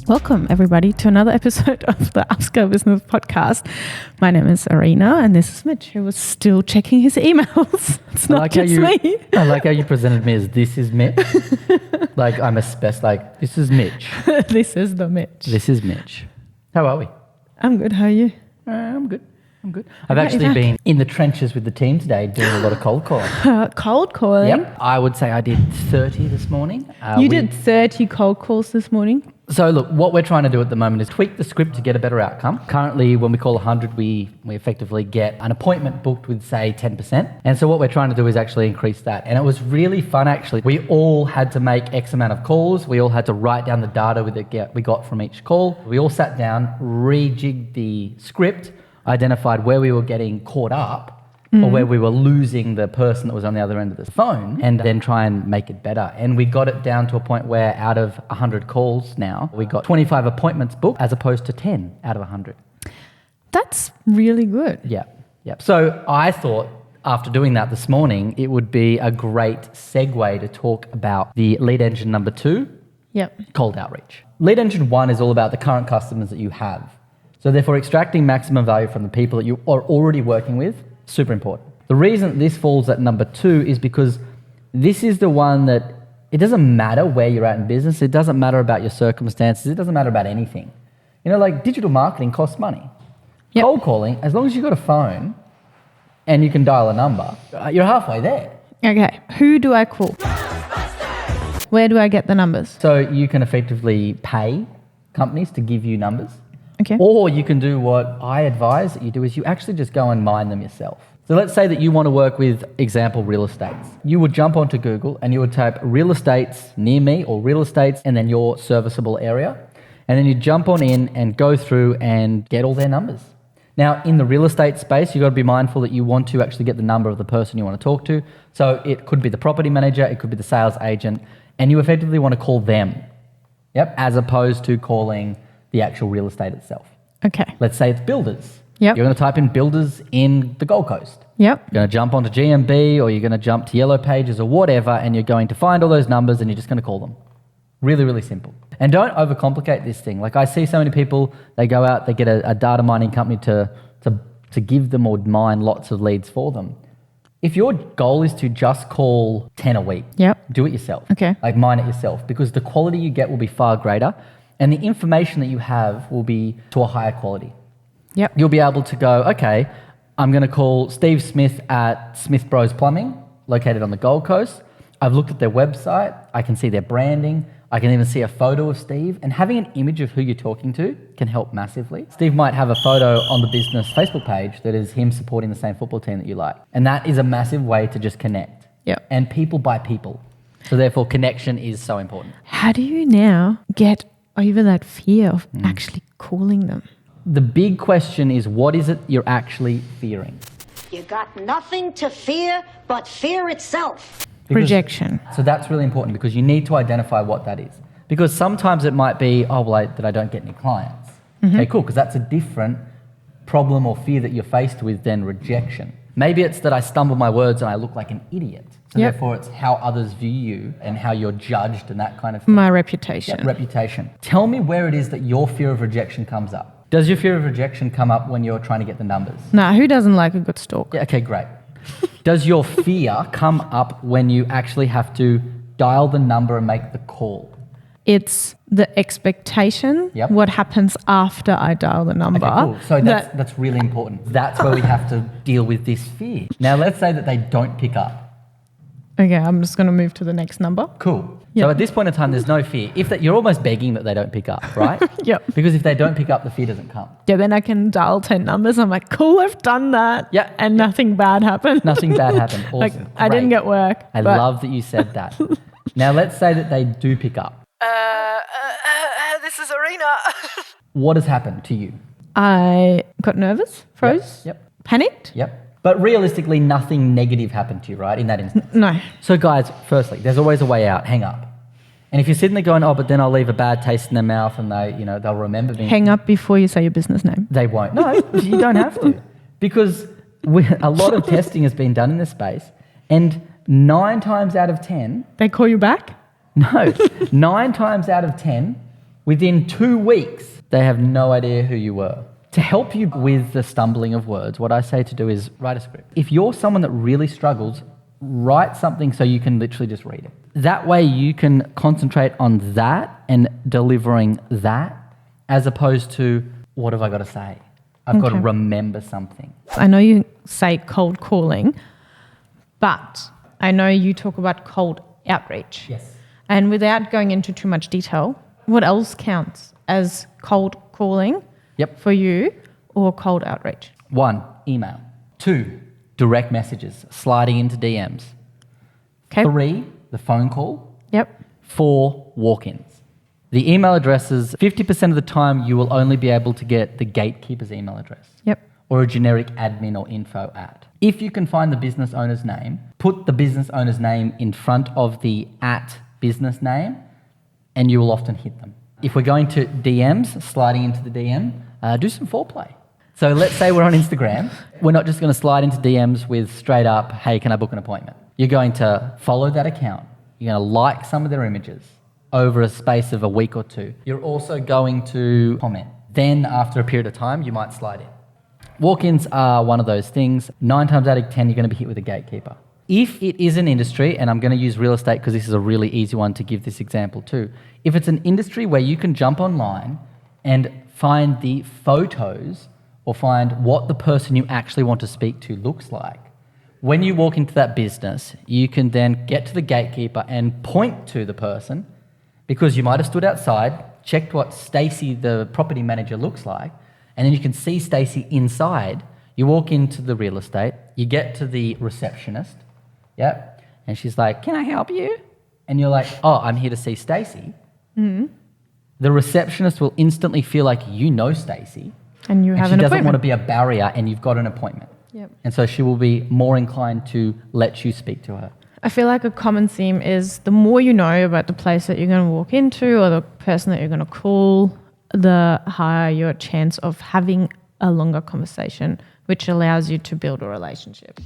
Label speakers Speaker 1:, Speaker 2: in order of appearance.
Speaker 1: Welcome, everybody, to another episode of the Upscale Business Podcast. My name is Arena, and this is Mitch, who was still checking his emails. It's not just me.
Speaker 2: I like how you presented me as this is Mitch. Like I'm a this is Mitch.
Speaker 1: This is the Mitch.
Speaker 2: This is Mitch. How are we?
Speaker 1: I'm good. How are you?
Speaker 2: I'm good. I've actually been in the trenches with the team today doing a lot of cold calling.
Speaker 1: Cold calling?
Speaker 2: Yep. I would say I did 30 this morning.
Speaker 1: You did 30 cold calls this morning?
Speaker 2: So look, what we're trying to do at the moment is tweak the script to get a better outcome. Currently, when we call 100, we effectively get an appointment booked with, say, 10%. And so what we're trying to do is actually increase that. And it was really fun, actually. We all had to make X amount of calls. We all had to write down the data we got from each call. We all sat down, rejigged the script, identified where we were getting caught up or where we were losing the person that was on the other end of the phone, and then try and make it better. And we got it down to a point where out of 100 calls now, we got 25 appointments booked as opposed to 10 out of 100.
Speaker 1: That's really good.
Speaker 2: Yeah. So I thought after doing that this morning, it would be a great segue to talk about the lead engine number 2, cold outreach. Lead engine 1 is all about the current customers that you have. So therefore, extracting maximum value from the people that you are already working with, super important. The reason this falls at number 2 is because this is the one that it doesn't matter where you're at in business. It doesn't matter about your circumstances. It doesn't matter about anything. You know, like digital marketing costs money. Yep. Cold calling, as long as you've got a phone and you can dial a number, you're halfway there.
Speaker 1: Okay, who do I call? Where do I get the numbers?
Speaker 2: So you can effectively pay companies to give you numbers.
Speaker 1: Okay.
Speaker 2: Or you can do what I advise that you do is you actually just go and mine them yourself. So let's say that you want to work with, example, real estates. You would jump onto Google and you would type real estates near me or real estates and then your serviceable area. And then you jump on in and go through and get all their numbers. Now, in the real estate space, you've got to be mindful that you want to actually get the number of the person you want to talk to. So it could be the property manager, it could be the sales agent, and you effectively want to call them, as opposed to calling the actual real estate itself.
Speaker 1: Okay.
Speaker 2: Let's say it's builders.
Speaker 1: Yep.
Speaker 2: You're going to type in builders in the Gold Coast.
Speaker 1: Yep.
Speaker 2: You're going to jump onto GMB or you're going to jump to Yellow Pages or whatever, and you're going to find all those numbers and you're just going to call them. Really, really simple. And don't overcomplicate this thing. Like I see so many people, they go out, they get a data mining company to give them or mine lots of leads for them. If your goal is to just call 10 a week, do it yourself.
Speaker 1: Okay.
Speaker 2: Like mine it yourself, because the quality you get will be far greater. And the information that you have will be to a higher quality.
Speaker 1: Yep.
Speaker 2: You'll be able to go, okay, I'm going to call Steve Smith at Smith Bros Plumbing, located on the Gold Coast. I've looked at their website. I can see their branding. I can even see a photo of Steve. And having an image of who you're talking to can help massively. Steve might have a photo on the business Facebook page that is him supporting the same football team that you like. And that is a massive way to just connect.
Speaker 1: Yep.
Speaker 2: And people buy people. So therefore, connection is so important.
Speaker 1: How do you now get over that fear of actually calling them?
Speaker 2: The big question is, what is it you're actually fearing?
Speaker 3: You got nothing to fear but fear itself.
Speaker 1: Projection.
Speaker 2: So that's really important because you need to identify what that is. Because sometimes it might be, that I don't get any clients. Okay, cool, because that's a different problem or fear that you're faced with than rejection. Maybe it's that I stumble my words and I look like an idiot. So therefore it's how others view you and how you're judged and that kind of thing.
Speaker 1: My reputation.
Speaker 2: Yeah, reputation. Tell me where it is that your fear of rejection comes up. Does your fear of rejection come up when you're trying to get the numbers?
Speaker 1: Nah, who doesn't like a good stalk?
Speaker 2: Yeah, okay, great. Does your fear come up when you actually have to dial the number and make the call?
Speaker 1: It's the expectation, what happens after I dial the number.
Speaker 2: Okay, cool. So that's really important. That's where we have to deal with this fear. Now, let's say that they don't pick up.
Speaker 1: Okay, I'm just going to move to the next number.
Speaker 2: Cool.
Speaker 1: Yep.
Speaker 2: So at this point in time, there's no fear. You're almost begging that they don't pick up, right?
Speaker 1: Yep.
Speaker 2: Because if they don't pick up, the fear doesn't come.
Speaker 1: Yeah, then I can dial 10 numbers. I'm like, cool, I've done that.
Speaker 2: Yeah.
Speaker 1: And nothing bad happened.
Speaker 2: Nothing bad happened. Awesome.
Speaker 1: Like, I didn't get work.
Speaker 2: I love that you said that. Now, let's say that they do pick up.
Speaker 1: This is Arena.
Speaker 2: What has happened to you?
Speaker 1: I got nervous, froze, panicked.
Speaker 2: Yep. But realistically, nothing negative happened to you, right, in that instance?
Speaker 1: No.
Speaker 2: So guys, firstly, there's always a way out. Hang up. And if you're sitting there going, but then I'll leave a bad taste in their mouth and they'll remember me.
Speaker 1: Hang up before you say your business name.
Speaker 2: They won't. No, you don't have to. Because a lot of testing has been done in this space, and 9 times out of 10...
Speaker 1: They call you back?
Speaker 2: No. 9 times out of 10, Within 2 weeks, they have no idea who you were. To help you with the stumbling of words, what I say to do is write a script. If you're someone that really struggles, write something so you can literally just read it. That way you can concentrate on that and delivering that, as opposed to, what have I got to say? I've got to remember something.
Speaker 1: I know you say cold calling, but I know you talk about cold outreach.
Speaker 2: Yes.
Speaker 1: And without going into too much detail, what else counts as cold calling for you or cold outreach?
Speaker 2: 1, email. 2, direct messages, sliding into DMs.
Speaker 1: Okay.
Speaker 2: 3, the phone call.
Speaker 1: Yep.
Speaker 2: 4, walk-ins. The email addresses, 50% of the time you will only be able to get the gatekeeper's email address.
Speaker 1: Yep.
Speaker 2: Or a generic admin or info at. If you can find the business owner's name, put the business owner's name in front of the at business name, and you will often hit them. If we're going to DMs, sliding into the DM, do some foreplay. So let's say we're on Instagram. We're not just going to slide into DMs with straight up, hey, can I book an appointment? You're going to follow that account. You're going to like some of their images over a space of a week or 2. You're also going to comment. Then after a period of time, you might slide in. Walk-ins are one of those things. 9 times out of 10, you're going to be hit with a gatekeeper. If it is an industry, and I'm going to use real estate because this is a really easy one to give this example too. If it's an industry where you can jump online and find the photos or find what the person you actually want to speak to looks like, when you walk into that business, you can then get to the gatekeeper and point to the person, because you might have stood outside, checked what Stacey, the property manager, looks like, and then you can see Stacey inside. You walk into the real estate, you get to the receptionist, and she's like, can I help you? And you're like, oh, I'm here to see Stacey. Mm-hmm. The receptionist will instantly feel like you know Stacey.
Speaker 1: And you have an appointment.
Speaker 2: She doesn't want to be a barrier, and you've got an appointment.
Speaker 1: Yep.
Speaker 2: And so she will be more inclined to let you speak to her.
Speaker 1: I feel like a common theme is the more you know about the place that you're going to walk into or the person that you're going to call, the higher your chance of having a longer conversation, which allows you to build a relationship.